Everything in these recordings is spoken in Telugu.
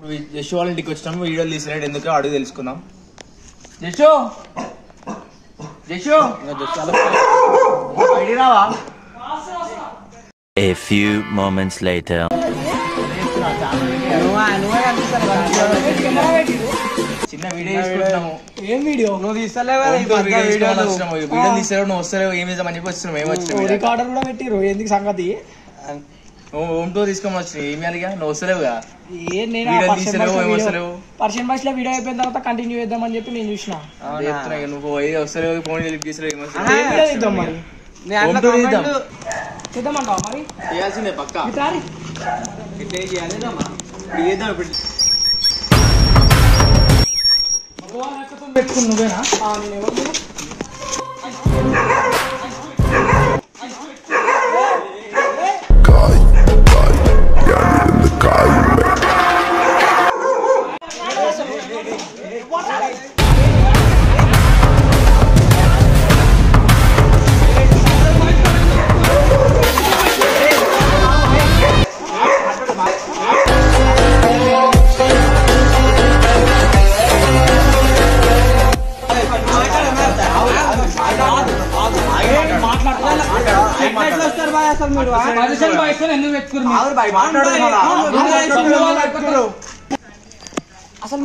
జషు వాళ్ళ ఇంటికి వచ్చినాము, వీడియోలు తీసినాడు ఎందుకు అడుగు తెలుసుకుందాం. జషు జషు రావా? A few moments later. చిన్న వీడియో తీసుకుంటున్నాము. ఏం వీడియో? నువ్వు తీస్తలేవు, వీడియో తీసావు, నువ్వు వస్తలేవు, ఏం చేద్దామని చెప్పి వచ్చినావు. ఏమి వచ్చినావు? రికార్డర్ కూడా పెట్టిరు, ఎందుకు సంగతి? హోమ్ టూర్ తీసుకొని వచ్చినావు, ఏమి అడిగా నువ్వు వస్తలేవుగా. పర్షియన్ బస్ లో వీడియో అయిపోయిన తర్వాత కంటిన్యూ చేద్దామని చెప్పి నేను చూసిన. నువ్వు వస్తలేవు, ఫోన్ తీసలేవు. చేద్దామంటావా మరి? చేయాల్సిందే పక్క. పెట్టుకుని నువ్వేనా? అసలు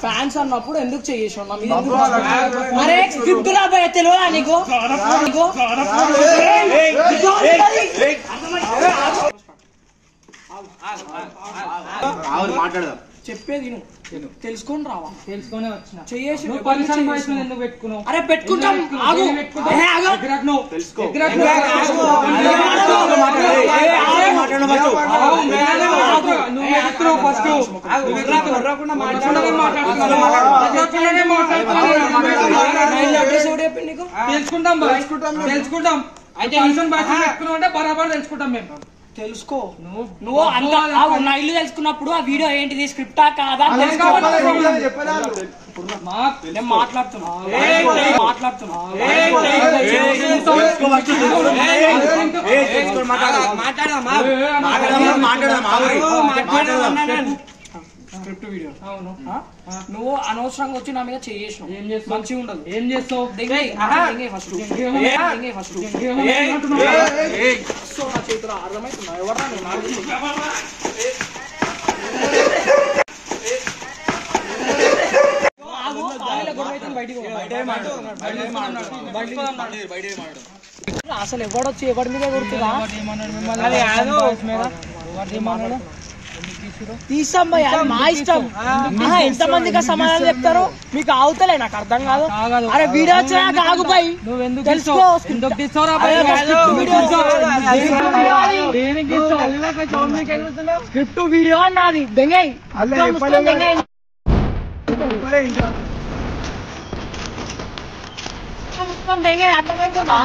ఫ్యాన్స్ అన్నప్పుడు ఎందుకు చేసావు? తెలియదా నీకు? మాట్లాడదాం, చెప్పేది తెలుసుకొని రావా? తెలుసుకునే వచ్చిన చేసి ఎందుకు పెట్టుకున్నావు? అరే పెట్టుకుంటాం. తెలుసుకుంటాం అంటే బరాబర్ తెలుసుకుంటాం మేము. తెలుసుకో. నువ్వు అంత నా ఇల్లు తెలుసుకున్నప్పుడు ఆ వీడియో ఏంటిది, స్క్రిప్టా కాదా మాట్లాడుతున్నా. స్క్రిప్ట్ వీడియో నువ్వు అనవసరంగా వచ్చి నా మీద చేసినావు. ఏం చేస్తావు? మంచిగా ఉండదు. ఏం చేస్తావు? ఫస్ట్ నా చేతులు అర్థమవుతున్నా ఎవరా అసలు ఎవడొచ్చి ఎవరి మీద కొడుతుందా? తీసాం భయ్, అది మా ఇష్టం. ఎంత మందికి సమాధానం చెప్తారు మీకు ఆగుతలే, నాకు అర్థం కాదు. అరే వీడియో వచ్చాక ఆగు భయ్, తెలుసుకో. స్క్రిప్ట్ వీడియో అన్నది బెంగై అర్థమవుతుందా?